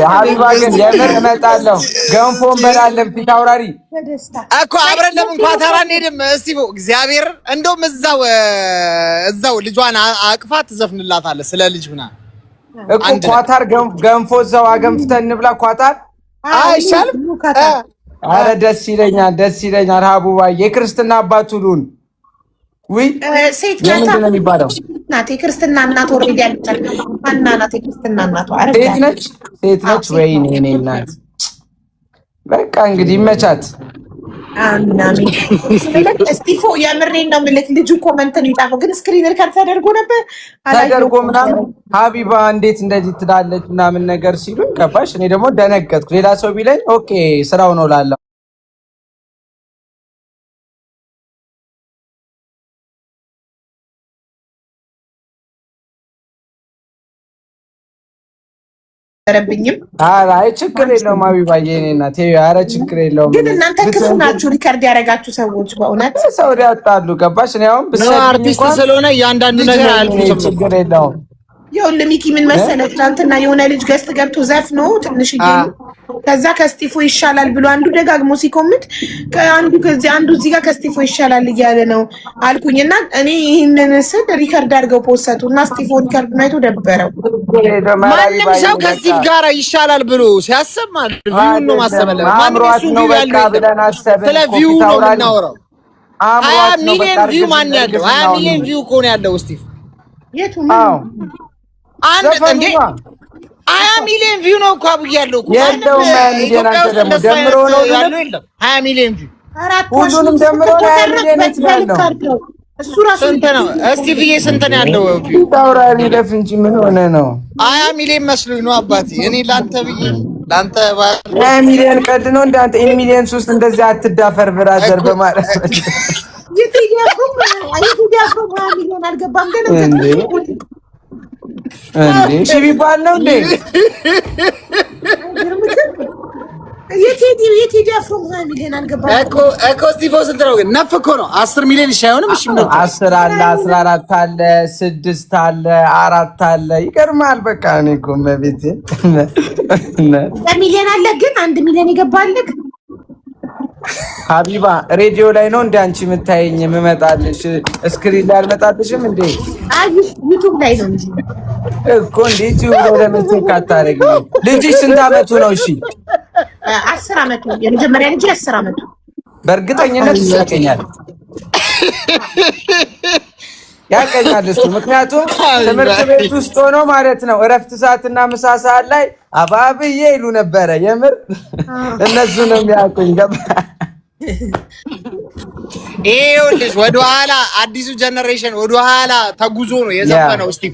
ሀቢባ ግን የምር እመጣለሁ። ገንፎ እንበላለን። ፊት አውራሪ እኮ አብረን ለምን ኳታራ እንሄድም? እስቲ እግዚአብሔር እንደውም እዛው ልጇን አቅፋ ትዘፍንላታለህ ስለ ልጅ ምናምን እኮ ኳታር ገንፎ እዛው አገንፍተን እንብላ። ኳታር አይሻልም? አረ ደስ ይለኛል። ሀቡባ የክርስትና አባት ሁሉን ወይ ሴት ምንድን ነው የሚባለው? ናት የክርስትና እናት ኦሬዲ ያለቻት ማና ናት የክርስትና እናቷ ሴት ነች ወይ እኔ እናት በቃ እንግዲህ ይመቻት። አሚን እስቲፎ የምሬን ነው የምልህ። ልጁ ኮመንት ነው የጻፈው ግን ስክሪን ሪከርድ ተደርጎ ነበር ተደርጎ ምናምን ሀቢባ እንዴት እንደዚህ ትላለች ምናምን ነገር ሲሉ ገባሽ። እኔ ደግሞ ደነገጥኩ። ሌላ ሰው ቢለኝ ኦኬ ስራው ነው ላለው ረብኝም አይ ችግር የለውም። ሀቢባዬ እኔ እናት ኧረ ችግር የለውም። ግን እናንተ ክፉ ናችሁ ሪከርድ ያደረጋችሁ ሰዎች በእውነት ሰው ያጣሉ። ገባሽ። እኔ አሁን አርቲስት ስለሆነ ያንዳንዱ ነገር አልኩት ችግር የለውም። ይኸውልህ ሚኪ ምን መሰለህ ትናንትና የሆነ ልጅ ገስት ገብቶ ዘፍኖ ትንሽዬ ከዛ ከስቲፎ ይሻላል ብሎ አንዱ ደጋግሞ ሲኮምት አንዱ እዚህ ጋር ከስቲፎ ይሻላል እያለ ነው አልኩኝና እኔ ይህንን ስል ሪከርድ አድርገው ፖሰቱ እና ስቲፎ ሪከርድ ናይቶ ደበረው። ማንም ሰው ከስቲፍ ጋር ይሻላል ብሎ ሲያስብ ማለት ቪው ነው ማሰበለ ማንም ነው በቃ ብለን አሰብን። ስለ ቪው ነው የምናወራው። 20 ሚሊዮን ቪው ማን ያለው 20 ሚሊዮን ቪው እኮ ነው ያለው ስቲፍ የቱ ነው አንድ እንዴ 20 ሚሊዮን ቪው ነው እኮ አብያለሁ እኮ የለውም። 20 ሚሊዮን አንተ ደግሞ ደምሮ ነው ያለው። የለም 20 ሚሊዮን ቪው ሁሉንም ደምሮ 20 ሚሊዮን ነው። እሱ ራሱ ስንት ነው እስቲ ብዬ ስንት ነው ያለው ቪው ታውራሪ ለፍ እንጂ ምን ሆነ ነው 20 ሚሊዮን መስሎኝ ነው አባቴ። እኔ ላንተ ብዬ ላንተ 20 ሚሊዮን ቀድ ነው እንዳንተ 1 ሚሊዮን 3 እንደዚህ አትዳፈር ብራዘር በማለት የትያፉ ሚሊዮን አልገባም ገና እንዴ እሺ ቢባል ነው እንዴ የቴዲ አፍሮ ሚሊዮን አልገባም እኮ ስቲፎ ስንት ነው ግን? ነፍ እኮ ነው 10 ሚሊዮን እሺ አይሆንም? እሺ ምን 10 አለ 14 አለ 6 አለ 4 አለ ይገርማል። በቃ እኔ እኮ መቤቴ ሚሊዮን አለ ግን 1 ሚሊዮን ይገባልክ ሀቢባ ሬዲዮ ላይ ነው እንደ አንቺ የምታየኝ የምመጣልሽ ስክሪን ላይ አልመጣልሽም እንዴ? አይ ዩቲዩብ ላይ ነው እንጂ እኮ እንዴ ዩቲዩብ ላይ ለምን ካታረጊ? ልጅሽ ስንት አመቱ ነው? እሺ 10 አመቱ የመጀመሪያ ልጅ 10 አመቱ በእርግጠኝነት ያቀኛል እሱ። ምክንያቱም ትምህርት ቤት ውስጥ ሆኖ ማለት ነው እረፍት ሰዓትና ምሳ ሰዓት ላይ አባብዬ ይሉ ነበረ። የምር እነሱ ነው የሚያውቁኝ። ገባ ይኸውልሽ ወደኋላ አዲሱ ጀነሬሽን ወደኋላ ተጉዞ ነው የዘፈነው ስቲቭ።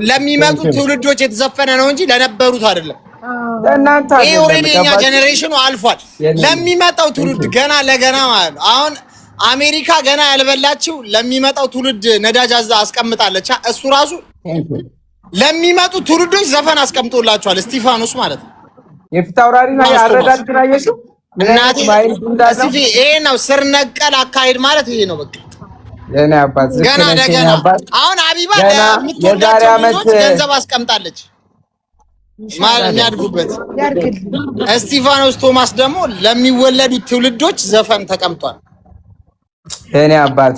ለሚመጡ ትውልዶች የተዘፈነ ነው እንጂ ለነበሩት አይደለም። ለእናንተ ይሄ ኦልሬዲ የኛ ጀነሬሽኑ አልፏል። ለሚመጣው ትውልድ ገና ለገና ማለት ነው አሁን አሜሪካ ገና ያልበላችው ለሚመጣው ትውልድ ነዳጅ አስቀምጣለች። እሱ ራሱ ለሚመጡ ትውልዶች ዘፈን አስቀምጦላቸዋል። እስጢፋኖስ ማለት ነው የፊት አውራሪ ነው ያረዳል ትራየሽው እናት እስቲ ይሄ ነው ስር ነቀል አካሄድ ማለት ይሄ ነው። በቃ የኔ አባት ገና ለገና አሁን ሀቢባ ለምትወልዳቸው ልጆች ገንዘብ አስቀምጣለች ማለት የሚያድጉበት። እስጢፋኖስ ቶማስ ደግሞ ለሚወለዱት ትውልዶች ዘፈን ተቀምጧል። የኔ አባት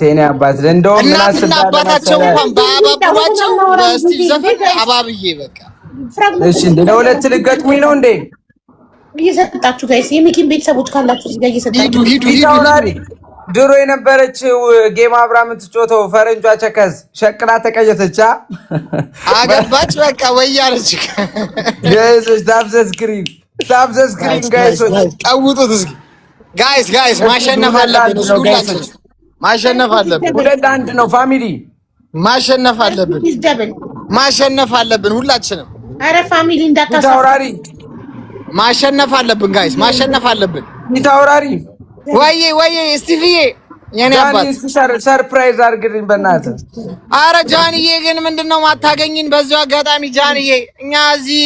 እንደውም ምን እናትና አባታቸው እንኳን በአባባቸው በስቲቭ ዘፈን አባብዬ በቃ እሺ እንደ ለሁለት ልገጥሙኝ ነው እንዴ እየሰጣችሁ ጋይስ የሚኪን ቤተሰቦች ካላችሁ እዚህ ጋር እየሰጣችሁ ሂዱ። ድሮ የነበረችው ጌም አብራ የምትጮተው ፈረንጇ ቸከዝ ሸቅላ ተቀየሰች። አገባች በቃ ወያለች። ታብዘ ስክሪን ጋይሶች ቀውጡት እስኪ ጋይስ ማሸነፍ አለብን። ሁላችን ማሸነፍ አለብን። 2-1 ነው ፋሚሊ ማሸነፍ አለብን ሁላችንም። አረ ፋሚሊ እንዳታሳውራሪ ማሸነፍ አለብን ጋይስ ማሸነፍ አለብን። ይታውራሪ ወይዬ እስቲፍዬ የኔ አባት ሰርፕራይዝ አድርግልኝ በእናትህ። አረ ጃንዬ ግን ምንድነው ማታገኝን? በዚሁ አጋጣሚ ጃንዬ እኛ እዚህ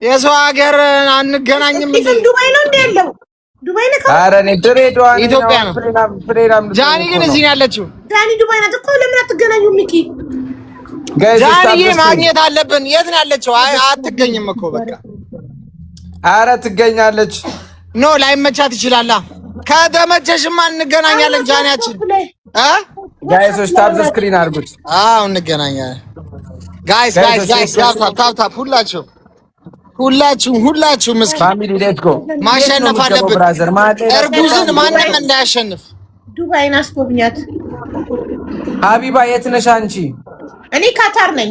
የሰው ሀገር አንገናኝም። ዱባይ ነው እንደ ያለው ዱባይ ነው። አረ እኔ ድሬዳዋ ነኝ ኢትዮጵያ ነው። ጃኒ ግን እዚህ ነው ያለችው። ጃኒ ዱባይ ናት እኮ። ለምን አትገናኙ? ሚኪ ጃንዬ ማግኘት አለብን። የት ነው ያለችው? አትገኝም እኮ በቃ። ኧረ ትገኛለች። ኖ ላይመቻት ይችላል። ከተመቸሽማ እንገናኛለን። ጃንያችን ጋይሶች ታብ ስክሪን አድርጉት። አዎ እንገናኛለን። ጋይስ ታፕ ሁላችሁም እስኪ ፋሚሊ ሌትስ ጎ ማሸነፍ አለብን። እርጉዝን ማንም እንዳያሸንፍ። ዱባይን አስጎብኛት። ሀቢባ የት ነሽ አንቺ? እኔ ካታር ነኝ።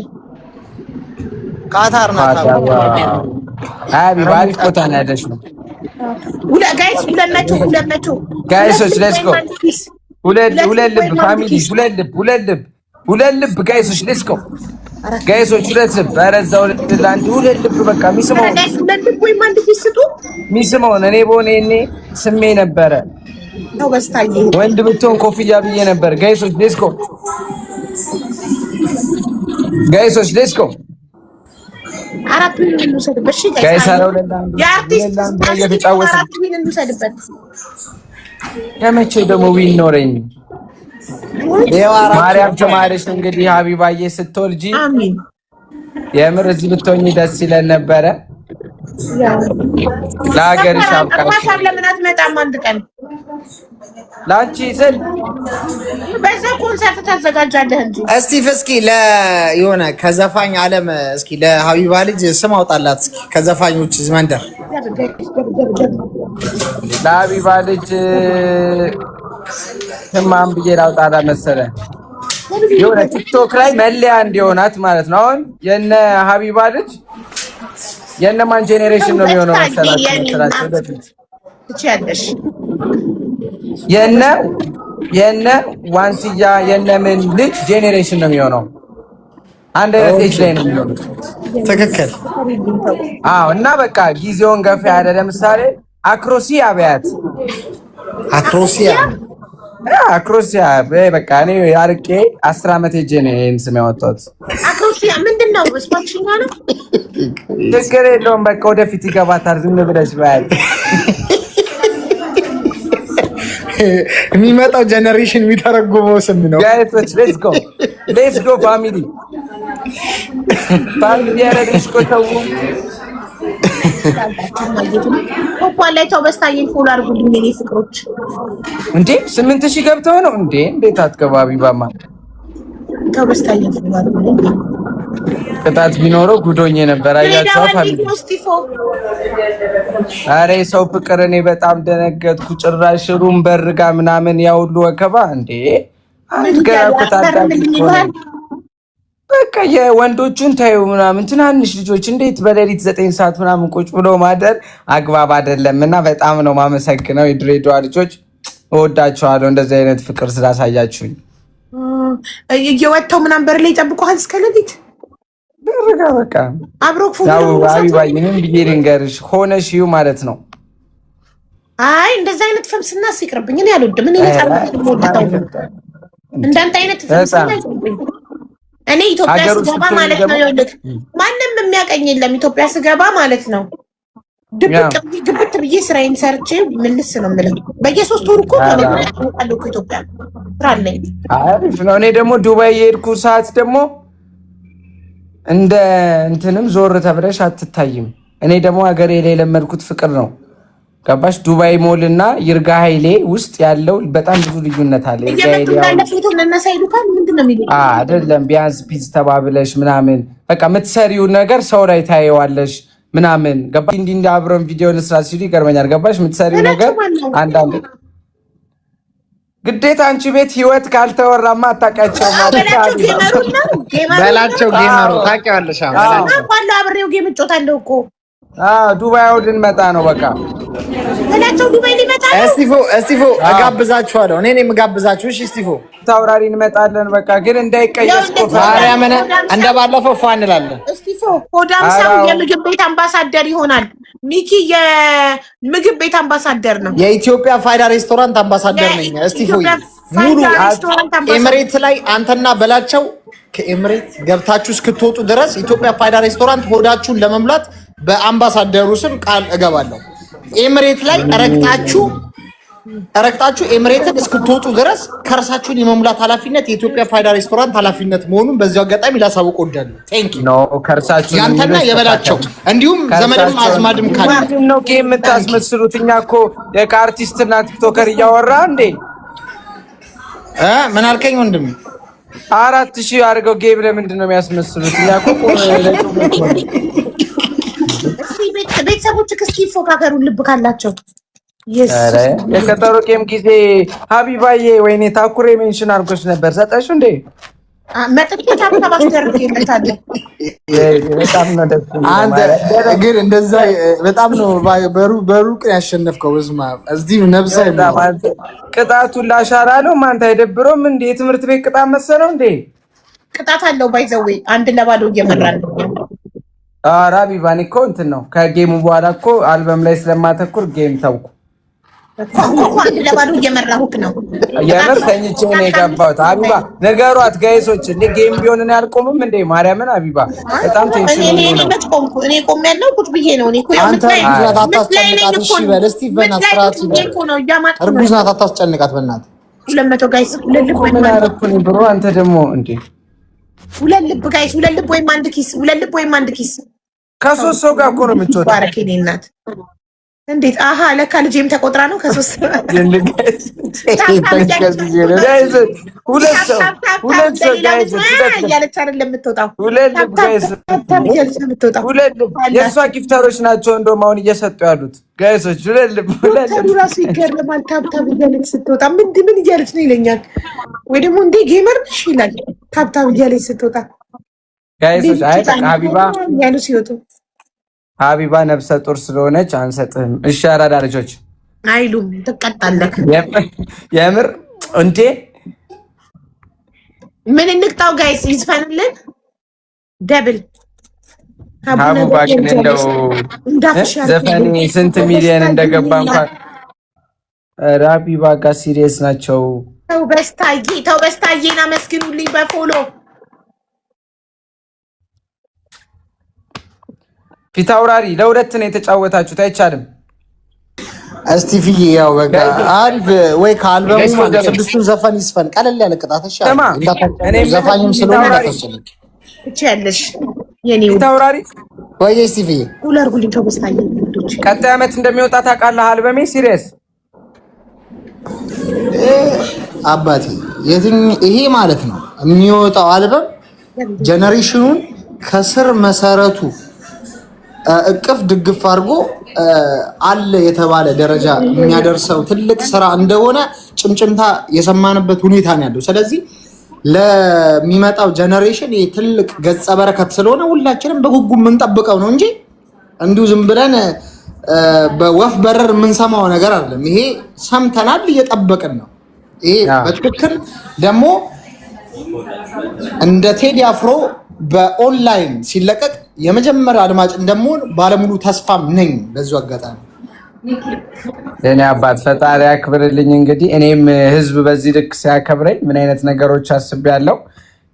ካታር ናት ሀቢባ። አሪፍ ቦታ ነው ያለሽው። ጋይስ 200 ጋይሶች ሌትስ ጎ። ሁለት ልብ ፋሚሊ፣ ሁለት ልብ ጋይሶች ሌትስ ጎ። ጋይሶች ሁለት ልብ። ኧረ እዛው ለአንድ ሁለት ልብ በቃ ሚስመውን እኔ በሆነ እኔ ስሜ ነበረ ወንድ ብትሆን ኮፍያ ብዬ ነበር። ጋይሶች ሌትስ ጎ። ጋይሶች ሌትስ ጎ። ጋይስ አረው የመቼ ደግሞ ዊን ኖረኝ። ማርያም ተማሪሽ እንግዲህ ሀቢባዬ ስትወልጂ የምር እዚህ ብትሆኚ ደስ ይለን ነበረ። ለሀገርሽ አብቃሽ። ለምን አትመጣም አንድ ቀን? ላንቺ ስል በዛ ኮንሰርት ታዘጋጃለህ እንጂ። እስኪ የሆነ ከዘፋኝ ዓለም እስኪ ለሀቢባ ልጅ ስም አውጣላት እስኪ ከዘፋኞች መንደር። ለሀቢባ ልጅ ስማን ብዬ ላውጣላ መሰለህ? የሆነ ቲክቶክ ላይ መለያ እንዲሆናት ማለት ነው። አሁን የነ ሀቢባ ልጅ የነማን ጄኔሬሽን ነው የሚሆነው መሰላችሁ? ወደፊት ትችያለሽ። የነ ዋንስያ የነምን ልጅ ጄኔሬሽን ነው የሚሆነው። አንድ አይነት ኤጅ ላይ ነው የሚሆነው። ትክክል። አዎ። እና በቃ ጊዜውን ገፋ ያለ ለምሳሌ አክሮሲያ በያት። አክሮሲያ በቃ እኔ አርቄ 10 ዓመት ሄጄ ነው ይሄን ስም ያወጣሁት። አክሮሲያ ምንድነው? ስፖርትሽኛ ነው። ችግር የለውም በቃ ወደፊት ይገባታል። ዝም ብለሽ በያት። የሚመጣው ጀነሬሽን የሚተረጉመው ስም ነው። ጋይስ ሌትስ ጎ ፋሚሊ ያረድሽ ቆተው እንኳን ላይ ተው በስታይል ፎሎ አድርጉልኝ የኔ ፍቅሮች። እንዴ 8000 ገብተው ነው እንዴ? እንዴት አትገባቢ ባማ ተው በስታይል ፎሎ አድርጉልኝ። ቅጣት ቢኖረው ጉዶኝ ነበር። አያቻው ፋሚሊ አሬ ሰው ፍቅር እኔ በጣም ደነገጥኩ። ጭራሽ ሩም በርጋ ምናምን ያውሉ ወከባ እንዴ በቃ የወንዶቹን ታዩ ምናምን ትናንሽ ልጆች እንዴት በሌሊት 9 ሰዓት ምናምን ቁጭ ብሎ ማደር አግባብ አይደለም። እና በጣም ነው ማመሰግነው የድሬዳዋ ልጆች፣ እወዳቸዋለሁ እንደዚህ አይነት ፍቅር ስላሳያችሁኝ። እየወጣው ምናምን በር ላይ ጠብቀዋል እስከ ሌሊት በርጋ በቃ አብሮክ ፎቶ ያው አቢባይ ምን ብዬ ልንገርሽ ሆነሽ ይሁ ማለት ነው። አይ እንደዛ አይነት ፈምስና ሲቅርብኝ እኔ አልወድም። እኔ እንዳንተ አይነት ፈምስና አይቅርብኝ። እኔ ኢትዮጵያ ስገባ ማለት ነው ይኸውልህ ማንም የሚያቀኝ የለም። ኢትዮጵያ ስገባ ማለት ነው ግብት ብዬ ስራዬን ሰርቼ ምልስ ነው የምልህ። በየ3 ወሩ እኮ አለው ኢትዮጵያ ስራ አለኝ። አሪፍ ነው። እኔ ደግሞ ዱባይ የሄድኩ ሰዓት ደግሞ እንደ እንትንም ዞር ተብለሽ አትታይም። እኔ ደግሞ ሀገሬ ላይ የለመድኩት ፍቅር ነው። ገባሽ? ዱባይ ሞል እና ይርጋ ኃይሌ ውስጥ ያለው በጣም ብዙ ልዩነት አለ። አይደለም ቢያንስ ፒስ ተባብለሽ ምናምን በቃ የምትሰሪው ነገር ሰው ላይ ታየዋለሽ ምናምን ገባሽ? እንዲህ አብረን ቪዲዮ እንስራ ሲሉ ይገርመኛል። ገባሽ? የምትሰሪው ነገር አንዳንድ ግዴታ አንቺ ቤት ህይወት ካልተወራማ አታውቂያቸውም ማለት በላቸው። ጌመሩ ታውቂዋለሽ? አብሬው ጌም እጮታለሁ እኮ ዱባይ አውድን መጣ ነው በቃ በላቸው። ዱባይ ሊመጣ ነው። እስቲፎ እጋብዛችኋለሁ። እኔ ነኝ የምጋብዛችሁ። እሺ እስቲፎ ታውራሪ እንመጣለን በቃ ግን እንዳይቀየስ ማርያምን እንደባለፈው ፏ እንላለን። እስቲፎ ሆዳም ሰው የምግብ ቤት አምባሳደር ይሆናል። ሚኪ የምግብ ቤት አምባሳደር ነው። የኢትዮጵያ ፋይዳ ሬስቶራንት አምባሳደር ነኝ። እስቲፎ ሙሉ ኤምሬት ላይ አንተና በላቸው ከኤምሬት ገብታችሁ እስክትወጡ ድረስ ኢትዮጵያ ፋይዳ ሬስቶራንት ሆዳችሁን ለመሙላት በአምባሳደሩ ስም ቃል እገባለሁ። ኤምሬት ላይ ረግጣችሁ ረግጣችሁ ኤምሬትን እስክትወጡ ድረስ ከርሳችሁን የመሙላት ኃላፊነት የኢትዮጵያ ፋይዳ ሬስቶራንት ኃላፊነት መሆኑን በዚሁ አጋጣሚ ላሳውቅ ወዳለሁ። ቴንክ ዩ። ከርሳችሁ ያንተና የበላቸው እንዲሁም ዘመድም አዝማድም ካለ ነው ጌም የምታስመስሉት። እኛ እኮ የአርቲስትና ቲክቶከር እያወራ እንዴ ምን አልከኝ ወንድም? 4000 አድርገው ጌም ለምንድን ነው የሚያስመስሉት? እኛ እኮ ቤተሰቦች እስኪ ይፎካከሩ ልብ ካላቸው የቀጠሮ ጌም ጊዜ ሀቢባዬ ወይኔ ታኩሬ ሜንሽን አድርጎች ነበር። ሰጠሽ እንዴ? መጥቼ ታባስተርክ ይመታል። በጣም ነው ደስ አንተ ግን እንደዛ በጣም ነው በሩቅ ያሸነፍከው። በስማ እዚህ ነብሳ ቅጣቱን ላሻራ ነው። ማንተ አይደብሮም እንዴ? የትምህርት ቤት ቅጣት መሰለው እንዴ? ቅጣት አለው። ባይዘዌ 1-2 እየመራን ነው። ሀቢባኔ እኮ እንትን ነው ከጌሙ በኋላ እኮ አልበም ላይ ስለማተኩር ጌም ተውኩ። 1-2 እየመራሁት ነው። የምር ተኝቼ ነው የገባሁት። ሀቢባ ነገሯት ጋይሶች፣ እንደ ጌም ቢሆን እኔ አልቆምም እንዴ ማርያምን። ሀቢባ በጣም ቴንሽን ነው። እኔ ቆም ያለው ቁጭ ብዬ ነው። እኔ እኮ አንተ አታስጨንቃት። እሺ በል እስቲ በእናትህ እርጉዝ ናት፣ አታስጨንቃት በእናትህ። 200 ጋይስ፣ 2 ልብ ምን አደረኩኝ ብሮ? አንተ ደግሞ እንዴ 2 ልብ ጋይስ፣ 2 ልብ ወይም 1 ኪስ፣ 2 ልብ ወይም 1 ኪስ። ከ3 ሰው ጋር እኮ ነው የምትወጣው። ባረክ የኔ እናት። እንዴት አሃ ለካ ልጄም ተቆጥራ ነው ከ3 ሰው የእሷ ጊፍተሮች ናቸው እንደውም አሁን እየሰጡ ያሉት ጋይሶች። ራሱ ይገርማል። ታብታብ እያለች ስትወጣ ምን እያለች ነው ይለኛል። ወይ ደግሞ እንዴ ጌመር ነሽ ይላል። ታብታብ እያለች ስትወጣ ጋይሶች። አይ ሀቢባ ያሉ ሲወጡ ሀቢባ ነፍሰ ጡር ስለሆነች አንሰጥህም። እሺ አራዳ ልጆች አይሉም። ትቀጣለህ። የምር እንዴ ምን እንቅጣው ጋይስ? ይዝፈንልን ደብል ሀቡባ ግን እንደው ዘፈን ስንት ሚሊዮን እንደገባ እንኳን ሀቢባ ጋር ሲሪየስ ናቸው። ተው በስታዬን አመስግኑልኝ በፎሎ ፊት አውራሪ ለ2 ነው የተጫወታችሁት። አይቻልም። እስቲ ፍዬ ያው በቃ አሪፍ ወይ ከአልበሙ ማለት 6ቱን ዘፈን ይስፈን። ቀለል ያለ ቅጣት እሺ። ዘፋኝም ስለሆነ እንዳታስጨንቅ እቺ ያለሽ የኔ ፊት አውራሪ ወይ እስቲ ፍዬ ሁለር ጉልኝ ተበስታኝ። ቀጣይ ዓመት እንደሚወጣ ታውቃለህ። አልበሜ ሲሪየስ አባቴ ይሄ ማለት ነው የሚወጣው አልበም ጀነሬሽኑን ከስር መሰረቱ እቅፍ ድግፍ አድርጎ አለ የተባለ ደረጃ የሚያደርሰው ትልቅ ስራ እንደሆነ ጭምጭምታ የሰማንበት ሁኔታ ነው ያለው። ስለዚህ ለሚመጣው ጀነሬሽን ይሄ ትልቅ ገጸ በረከት ስለሆነ ሁላችንም በጉጉ የምንጠብቀው ነው እንጂ እንዲሁ ዝም ብለን በወፍ በረር የምንሰማው ነገር አይደለም። ይሄ ሰምተናል፣ እየጠበቅን ነው። ይሄ በትክክል ደግሞ እንደ ቴዲ አፍሮ በኦንላይን ሲለቀቅ የመጀመሪያ አድማጭ እንደምሆን ባለሙሉ ተስፋም ነኝ። በዚሁ አጋጣሚ የኔ አባት ፈጣሪ ያክብርልኝ። እንግዲህ እኔም ህዝብ በዚህ ልክ ሲያከብረኝ ምን አይነት ነገሮች አስቤያለሁ።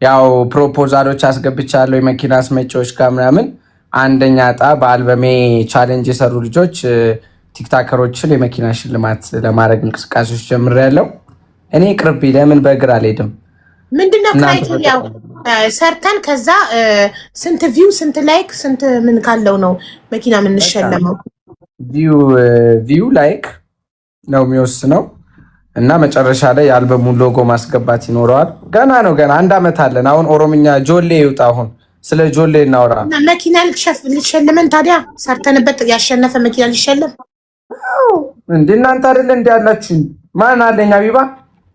ያው ፕሮፖዛሎች አስገብቻለሁ የመኪና አስመጪዎች ጋር ምናምን። አንደኛ ዕጣ በአልበሜ ቻሌንጅ የሰሩ ልጆች ቲክታከሮችን የመኪና ሽልማት ለማድረግ እንቅስቃሴዎች ጀምሬያለሁ። እኔ ቅርቢ ለምን በእግር አልሄድም? ምንድነው ክራይቴሪያው? ሰርተን ከዛ ስንት ቪው ስንት ላይክ ስንት ምን ካለው ነው መኪና የምንሸለመው? ቪው ላይክ ነው የሚወስነው እና መጨረሻ ላይ የአልበሙን ሎጎ ማስገባት ይኖረዋል። ገና ነው፣ ገና 1 ዓመት አለን። አሁን ኦሮምኛ ጆሌ ይውጣ። አሁን ስለ ጆሌ እናውራ። መኪና ልትሸልመን ታዲያ ሰርተንበት ያሸነፈ መኪና ሊሸለም እንዴ? እናንተ አይደለ እንዴ ያላችሁ? ማን አለኝ? አቢባ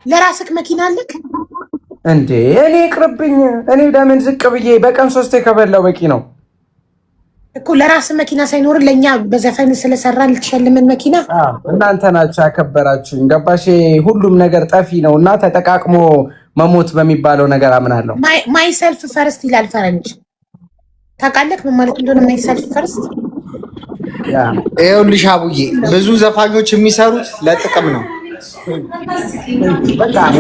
ለራስክ መኪና አለክ እንዴ? እኔ ቅርብኝ። እኔ ለምን ዝቅ ብዬ በቀን 3 ከበላው በቂ ነው እኮ። ለራስ መኪና ሳይኖር ለኛ በዘፈን ስለሰራ ልትሸልመን መኪና። እናንተ ናችሁ ያከበራችሁኝ። ገባሽ? ሁሉም ነገር ጠፊ ነው እና ተጠቃቅሞ መሞት በሚባለው ነገር አምናለሁ። ማይ ሰልፍ ፈርስት ይላል ፈረንጅ። ታውቃለህ ምን ማለት እንደሆነ ማይ ሰልፍ ፈርስት? ይኸውልሽ አቡዬ፣ ብዙ ዘፋኞች የሚሰሩት ለጥቅም ነው።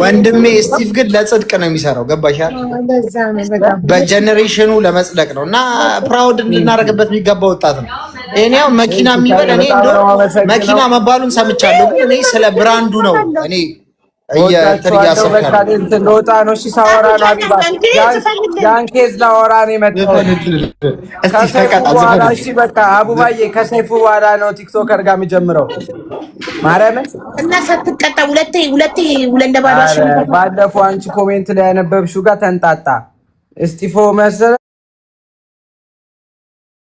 ወንድሜ ስቲቭ ግን ለጽድቅ ነው የሚሰራው። ገባሻል? በጀኔሬሽኑ ለመጽደቅ ነው እና ፕራውድ እንድናደርግበት የሚገባ ወጣት ነው። እኔው መኪና የሚበል እኔ እንደው መኪና መባሉን ሰምቻለሁ፣ ግን እኔ ስለ ብራንዱ ነው እኔ እንደወጣ ነው። እሺ ሳወራ ነው ሀቢባ ያን ኬዝ ላወራ ነው የመጣሁት። እሺ በቃ አቡባዬ ከሰይፉ በኋላ ነው ቲክቶከር ጋር የሚጀምረው። ማርያምን እና ሳትቀጣ ሁለቴ ለባዶሽ ባለፈው አንቺ ኮሜንት ላይ ያነበብሽው ጋር ተንጣጣ እስጢፎ መሰለ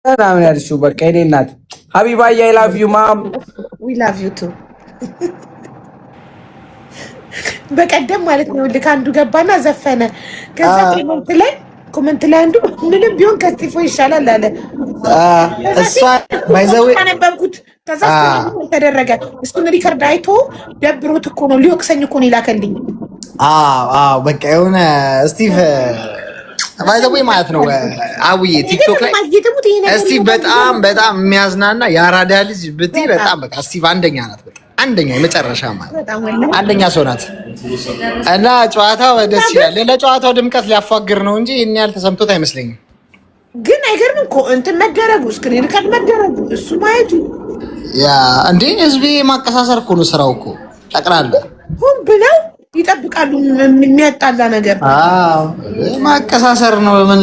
ምናምን ያልሽው በቃ የኔ እናት ሀቢባዬ አይ ላቭ ዩ ማም ዊ ላቭ ዩ ቱ። በቀደም ማለት ነው ልክ አንዱ ገባና ዘፈነ። ከዛ ኮሜንት ላይ አንዱ ምንም ቢሆን ከስጢፎ ይሻላል አለ። እሷ ባይዘው አነበብኩት። ከዛ ተደረገ እሱን ሪከርድ አይቶ ደብሮት እኮ ነው ሊወቅሰኝ እኮ ነው ይላከልኝ። አዎ በቃ የሆነ ስቲቭ ባይዘው ማለት ነው አውዬ ቲክቶክ ላይ እስቲ በጣም የሚያዝናና የአራዳ ልጅ ብትይ በጣም በቃ ስቲቭ አንደኛ ናት። በቃ አንደኛ የመጨረሻ ማለት አንደኛ ሰው ናት። እና ጨዋታው ደስ ይላል። ለጨዋታው ድምቀት ሊያፋግር ነው እንጂ እኔ ያልተሰምቶት አይመስለኝም። ግን አይገርምም እኮ እንትን መደረጉ ስክሪን ሪከርድ መደረጉ እሱ ማየቱ ያ እንዴ ህዝቤ ማቀሳሰር እኮ ነው ስራው እኮ ጠቅላላ ሁን ብለው ይጠብቃሉ የሚያጣላ ነገር። ማቀሳሰር ነው ምን